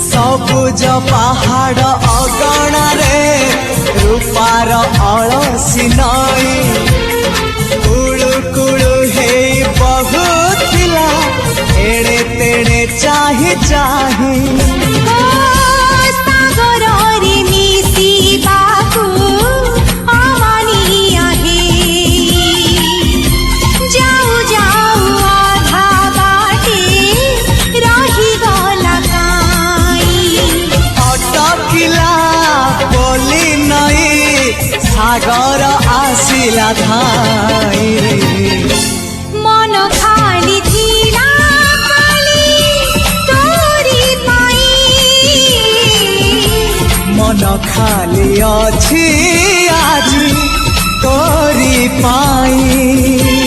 सबुज पहाड़ अगणारे रूपार अलसी नई कुळु कुळु हे बहुथिला एड़े तेड़े चाही चाही सागर आसिला धाई मन खाली थिला खाली तोरी पाई मन खाली अछि आज तोरी पाई।